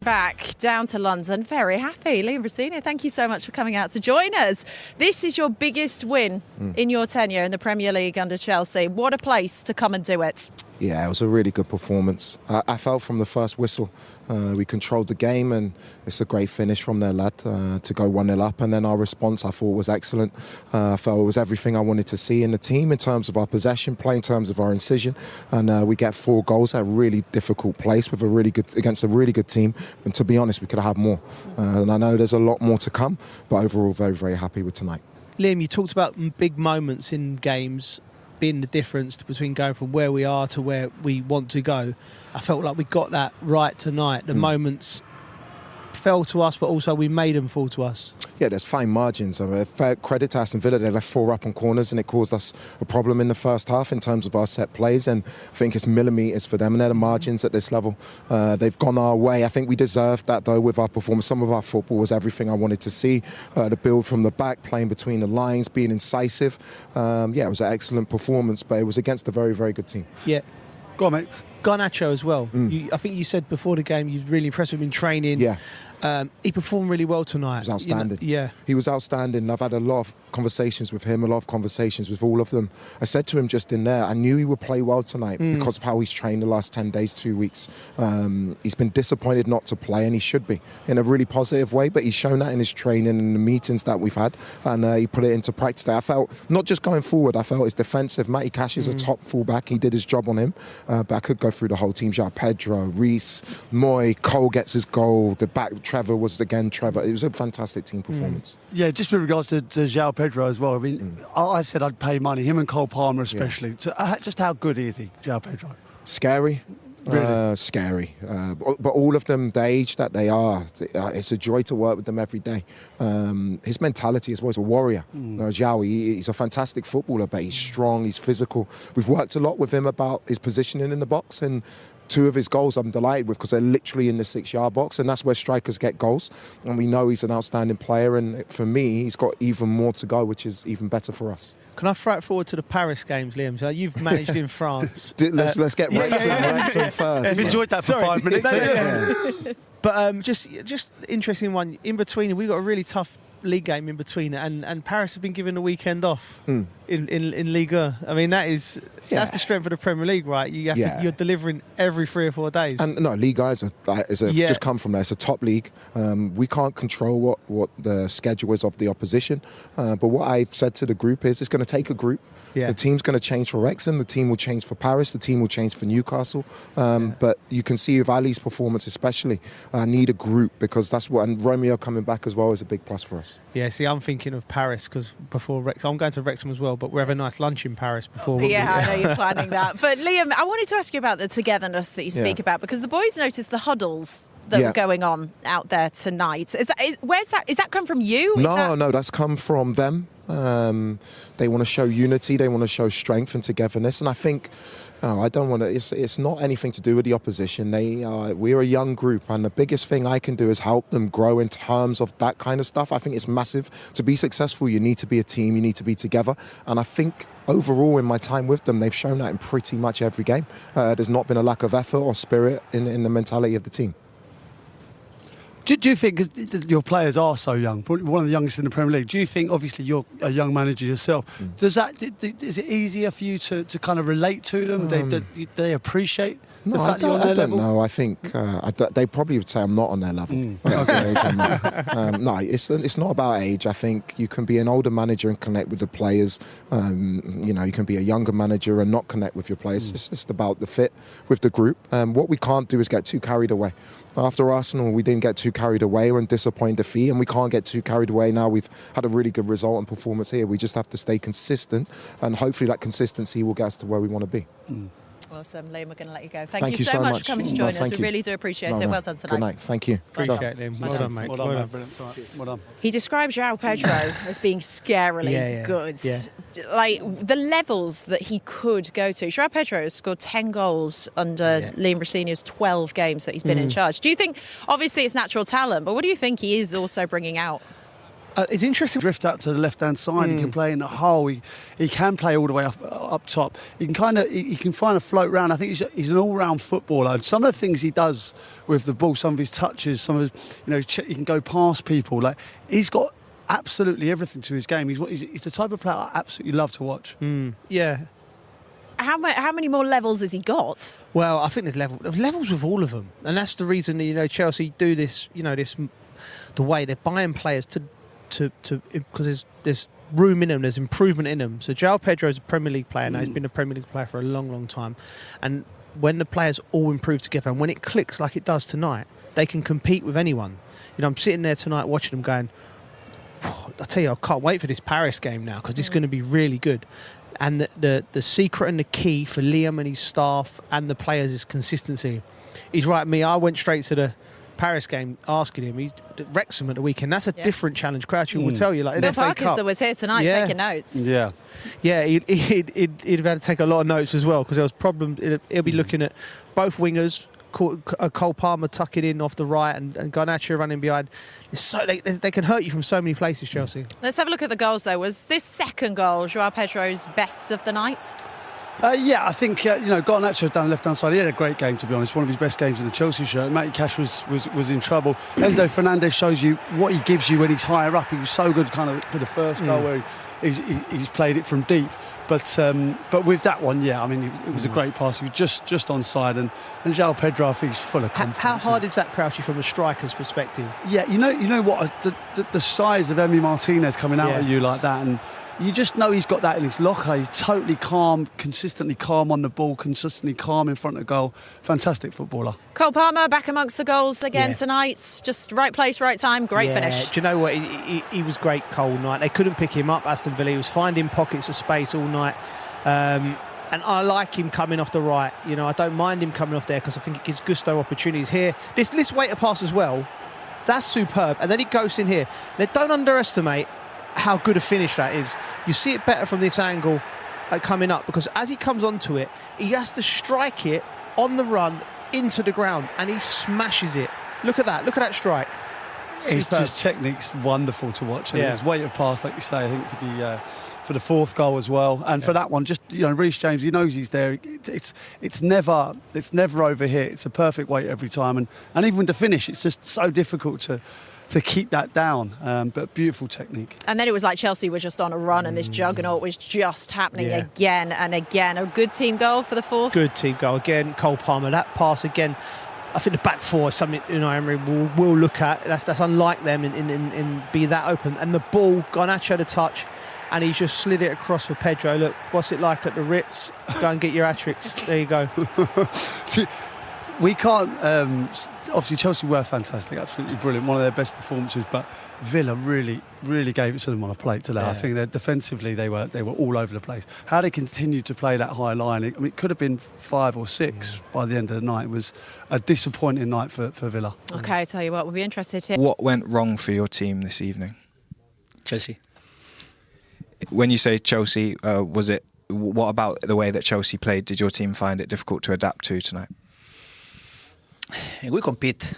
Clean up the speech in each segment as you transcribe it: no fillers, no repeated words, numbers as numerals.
back down to London. Very happy. Liam Rosenior, thank you so much for coming out to join us. This is your biggest win in your tenure in the Premier League under Chelsea. What a place to come and do it. Yeah, it was a really good performance. I felt from the first whistle we controlled the game, and it's a great finish from their lad to go 1-0 up. And then our response, I thought, was excellent. I felt it was everything I wanted to see in the team in terms of our possession play, in terms of our incision. And we get 4 goals at a really difficult place with against a really good team. And to be honest, we could have had more. And I know there's a lot more to come, but overall, very, very happy with tonight. Liam, you talked about big moments in games being the difference between going from where we are to where we want to go. I felt like we got that right tonight. The moments fell to us, but also we made them fall to us. Yeah, there's fine margins. I mean, fair credit to Aston Villa, they left 4 up on corners and it caused us a problem in the first half in terms of our set plays, and I think it's millimetres for them, and they're the margins at this level. They've gone our way. I think we deserved that though with our performance. Some of our football was everything I wanted to see. The build from the back, playing between the lines, being incisive. Yeah, it was an excellent performance, but it was against a very, very good team. Yeah. Go on, mate. Garnacho as well. I think you said before the game you're really impressed with him in training. Yeah. He performed really well tonight. He was outstanding. Yeah. He was outstanding. I've had a lot of conversations with him, a lot of conversations with all of them. I said to him just in there, I knew he would play well tonight because of how he's trained the last 10 days, 2 weeks. He's been disappointed not to play, and he should be in a really positive way, but he's shown that in his training and the meetings that we've had, and he put it into practice there. I felt, not just going forward, I felt his defensive. Matty Cash is a top fullback. He did his job on him, but I could go through the whole team. Pedro, Reece, Moy, Cole gets his goal. The back, Trevor was again Trevor. It was a fantastic team performance. Yeah, just with regards to João Pedro as well. I mean, I said I'd pay money, him and Cole Palmer especially. So, just how good is he, João Pedro? Scary. Really? Scary. But all of them, the age that they are, it's a joy to work with them every day. His mentality as well, he's a warrior. João, he's a fantastic footballer, but he's strong, he's physical. We've worked a lot with him about his positioning in the box, and 2 of his goals I'm delighted with because they're literally in the 6-yard box, and that's where strikers get goals. And we know he's an outstanding player, and for me, he's got even more to go, which is even better for us. Can I throw it forward to the Paris games, Liam? So you've managed in France. Let's get Wrexham first. I've enjoyed that for 5 minutes. But just interesting one. In between, we got a really tough league game in between, and Paris have been given the weekend off in Liga. I mean, that's the strength of the Premier League, right? You're delivering every 3 or 4 days. And no, Liga just come from there. It's a top league. We can't control what the schedule is of the opposition, but what I've said to the group is it's going to take a group. The team's going to change for Wrexham, the team will change for Paris, the team will change for Newcastle. But you can see with Ali's performance especially, I need a group, because that's what, and Romeo coming back as well is a big plus for us. Yeah, see, I'm thinking of Paris because before Wrexham, I'm going to Wrexham as well, but we're having a nice lunch in Paris before. Yeah, I know you're planning that. But Liam, I wanted to ask you about the togetherness that you speak about, because the boys noticed the huddles that were going on out there tonight. Is that come from you? No, that's come from them. They want to show unity, they want to show strength and togetherness, and I think I don't want to. It's not anything to do with the opposition. We're a young group, and the biggest thing I can do is help them grow in terms of that kind of stuff. I think it's massive. To be successful, you need to be a team, you need to be together, and I think overall in my time with them, they've shown that in pretty much every game. There's not been a lack of effort or spirit in the mentality of the team. Do you think, your players are so young, one of the youngest in the Premier League, do you think, obviously you're a young manager yourself, is it easier for you to kind of relate to them? Do they appreciate the fact that you're on their level? No, I think they probably would say I'm not on their level. No, it's not about age. I think you can be an older manager and connect with the players. You can be a younger manager and not connect with your players. It's just about the fit with the group. What we can't do is get too carried away. After Arsenal, we didn't get too carried away. We're in disappointing defeat, and we can't get too carried away now. We've had a really good result and performance here. We just have to stay consistent, and hopefully that consistency will get us to where we want to be. Awesome, Liam, we're going to let you go. Thank you so much for coming to join us. We really do appreciate it. Well done tonight. Good night. Thank you. Appreciate it, Liam. Well done, mate. Well done. Brilliant. Well done. He describes João Pedro as being scarily good. Yeah. Like the levels that he could go to. João Pedro has scored 10 goals under Liam Rosenior's 12 games that he's been in charge. Do you think, obviously it's natural talent, but what do you think he is also bringing out? It's interesting. Drift out to the left-hand side. He can play in the hole. He can play all the way up top. He can find a float round. I think he's an all-round footballer. And some of the things he does with the ball, some of his touches, some of his, he can go past people. Like, he's got absolutely everything to his game. He's the type of player I absolutely love to watch. Yeah. How many more levels has he got? Well, I think there's levels with all of them, and that's the reason that, Chelsea do this. The way they're buying players to because there's room in them, there's improvement in them. So João Pedro is a Premier League player now. He's been a Premier League player for a long, long time, and when the players all improve together, and when it clicks like it does tonight, they can compete with anyone. I'm sitting there tonight watching them going, I tell you, I can't wait for this Paris game now because it's going to be really good. And the secret and the key for Liam and his staff and the players is consistency. He's right, I went straight to the Paris game asking him. He's Wrexham at the weekend. That's a different challenge. Crouchy will tell you. Like Bill Parkinson was here tonight taking notes. Yeah. Yeah, he'd have had to take a lot of notes as well because there was problems. He'll be looking at both wingers, Cole Palmer tucking in off the right and Garnacho running behind. They can hurt you from so many places, Chelsea. Let's have a look at the goals, though. Was this second goal João Pedro's best of the night? Yeah, I think Garnacho down the left-hand side. He had a great game, to be honest. One of his best games in the Chelsea shirt. Matty Cash was in trouble. Enzo Fernandez shows you what he gives you when he's higher up. He was so good, kind of for the first goal where he's played it from deep. But with that one, yeah, I mean, it was a great pass. He was just onside, and João Pedro, I think, is full of confidence. How hard is that, Crouchy, from a striker's perspective? Yeah, you know what, the size of Emi Martinez coming out at you like that, and you just know he's got that in his locker. He's totally calm, consistently calm on the ball, consistently calm in front of goal. Fantastic footballer. Cole Palmer back amongst the goals again tonight. Just right place, right time, great finish. Do you know what? He was great, Cole, night. They couldn't pick him up, Aston Villa. He was finding pockets of space all night. And I like him coming off the right. I don't mind him coming off there because I think it gives Gusto opportunities here. This weight of pass as well, that's superb. And then he goes in here. Now, don't underestimate how good a finish that is. You see it better from this angle coming up because as he comes onto it, he has to strike it on the run into the ground and he smashes it. Look at that strike. His technique's wonderful to watch. And his weight of pass, like you say, I think for the fourth goal as well, and for that one, just Reece James, he knows he's there. It's never over here. It's a perfect weight every time, and even to finish, it's just so difficult to keep that down, but beautiful technique. And then it was like Chelsea were just on a run and this juggernaut was just happening again and again. A good team goal for the fourth. Good team goal again. Cole Palmer, that pass again. I think the back four is something Emery will look at. That's unlike them in being that open. And the ball, Garnacho the touch, and he just slid it across for Pedro. Look, what's it like at the Ritz? Go and get your hat-tricks. There you go. We can't. Obviously, Chelsea were fantastic, absolutely brilliant, one of their best performances. But Villa really, really gave it to them on a plate today. I think that defensively they were all over the place. How they continued to play that high line, it could have been 5 or 6 by the end of the night. It was a disappointing night for Villa. Okay, I tell you what, we'll be interested here. What went wrong for your team this evening? Chelsea. When you say Chelsea, what about the way that Chelsea played? Did your team find it difficult to adapt to tonight? We compete,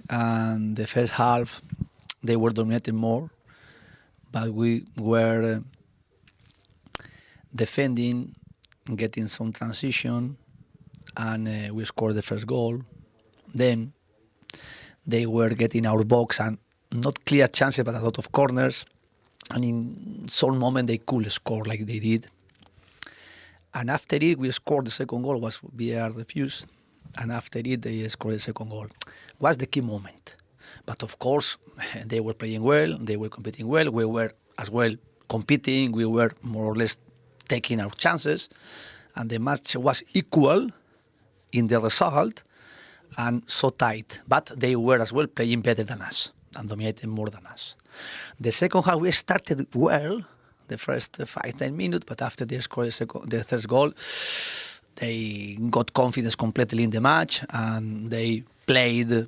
and the first half they were dominating more, but we were defending, getting some transition, and we scored the first goal. Then they were getting our box and not clear chances, but a lot of corners, and in some moment they could score like they did. And after it, we scored the second goal. Was VAR refused. And after it, they scored the second goal. Was the key moment. But of course, they were playing well, they were competing well, we were as well competing, we were more or less taking our chances, and the match was equal in the result and so tight. But they were as well playing better than us and dominating more than us. The second half, we started well, the first 5-10 minutes, but after they scored the third goal, they got confidence completely in the match and they played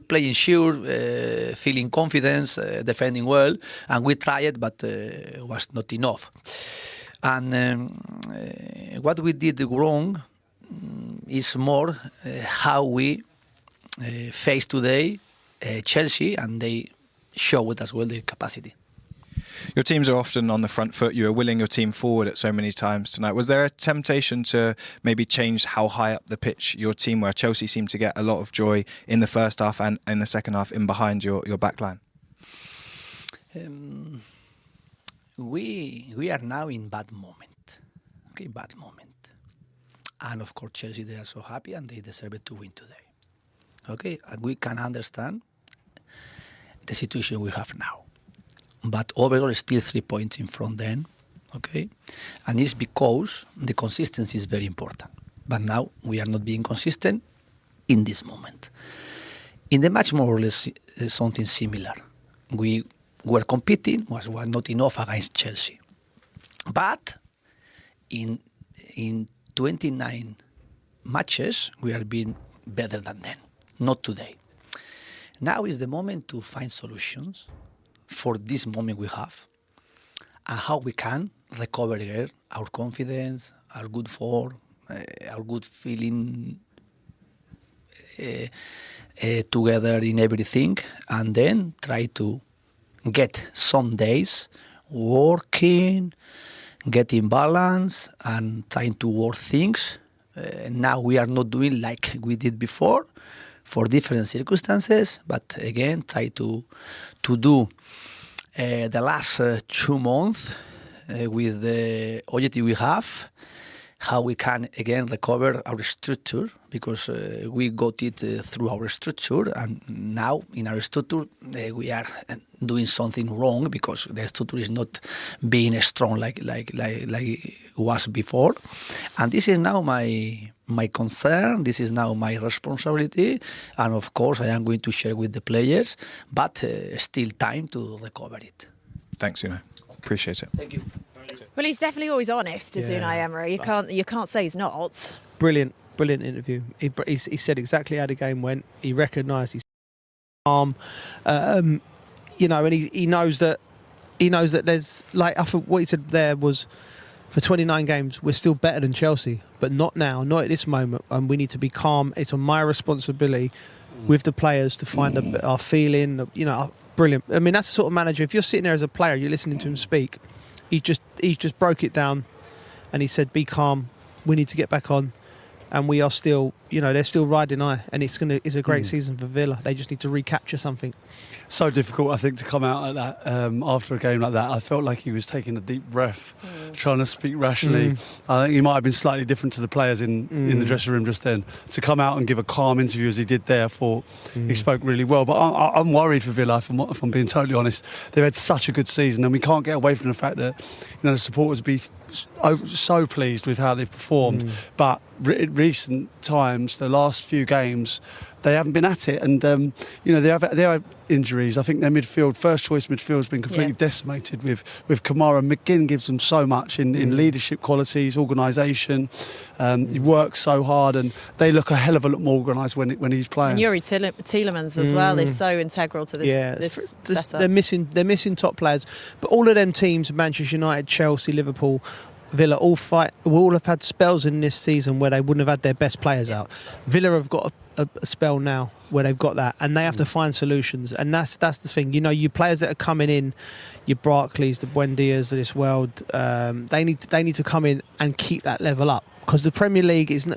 playing sure, feeling confidence, defending well, and we tried, but was not enough. And what we did wrong is more how we face today Chelsea, and they showed as well their capacity. Your teams are often on the front foot. You were willing your team forward at so many times tonight. Was there a temptation to maybe change how high up the pitch your team were? Chelsea seemed to get a lot of joy in the first half and in the second half in behind your back line. We are now in bad moment. Okay, bad moment. And of course, Chelsea, they are so happy and they deserve to win today. Okay, and we can understand the situation we have now. But overall, still 3 points in front then, okay? And it's because the consistency is very important. But now we are not being consistent in this moment. In the match, more or less, something similar. We were competing, was not enough against Chelsea. But in 29 matches, we are being better than them. Not today. Now is the moment to find solutions for this moment we have and how we can recover again our confidence, our good form, our good feeling together in everything, and then try to get some days working, getting balance and trying to work things. Now we are not doing like we did before for different circumstances, but again, try to do the last 2 months with the objective we have, how we can again recover our structure, because we got it through our structure, and now in our structure we are doing something wrong because the structure is not being strong like it was before. And this is now my concern, this is now my responsibility, and of course I am going to share with the players, but still time to recover it. Thanks, Unai. Appreciate it. Thank you. Well, he's definitely always honest, is Unai Emery. You can't say he's not. Brilliant interview. He said exactly how the game went. He recognised his arm, and he knows that there's, like, I think what he said there was, for 29 games we're still better than Chelsea, but not now, not at this moment, and we need to be calm. It's on my responsibility with the players to find our feeling. Brilliant. I mean, that's the sort of manager. If you're sitting there as a player, you're listening to him speak. He just broke it down, and he said, "Be calm. We need to get back on." And we are still, they're still riding high, and it's a great season for Villa. They just need to recapture something. So difficult, I think, to come out like that after a game like that. I felt like he was taking a deep breath, trying to speak rationally. I think he might have been slightly different to the players in the dressing room just then. To come out and give a calm interview as he did there, I thought he spoke really well. But I'm worried for Villa, if I'm being totally honest. They've had such a good season, and we can't get away from the fact that the supporters be so pleased with how they've performed. But in recent times, the last few games, they haven't been at it, and they have injuries. I think their first choice midfield has been completely decimated with Kamara. McGinn gives them so much in leadership qualities, organisation. He works so hard, and they look a hell of a lot more organised when he's playing. And Yuri Tielemans as well is so integral to this setup. They're missing top players, but all of them teams, Manchester United, Chelsea, Liverpool, Villa, all have had spells in this season where they wouldn't have had their best players out. Villa have got a spell now where they've got that, and they have to find solutions, and that's the thing. You players that are coming in, your Barclays, the Buendias of this world, they need to come in and keep that level up, because the Premier League is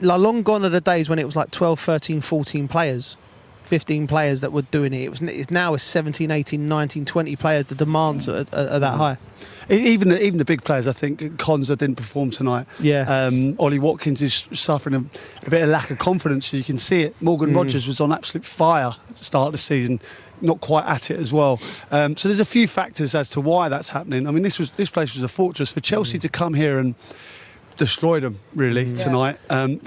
long gone are the days when it was like 12, 13, 14 players. 15 players that were doing it. It's now 17, 18, 19, 20 players. The demands are that high. Even the big players, I think Konza didn't perform tonight. Yeah. Ollie Watkins is suffering a bit of lack of confidence. You can see it. Morgan Rogers was on absolute fire at the start of the season, not quite at it as well. So there's a few factors as to why that's happening. I mean, this place was a fortress for Chelsea to come here and destroy them really tonight.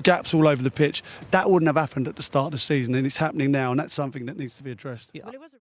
Gaps all over the pitch. That wouldn't have happened at the start of the season, and it's happening now, and that's something that needs to be addressed. Well, it was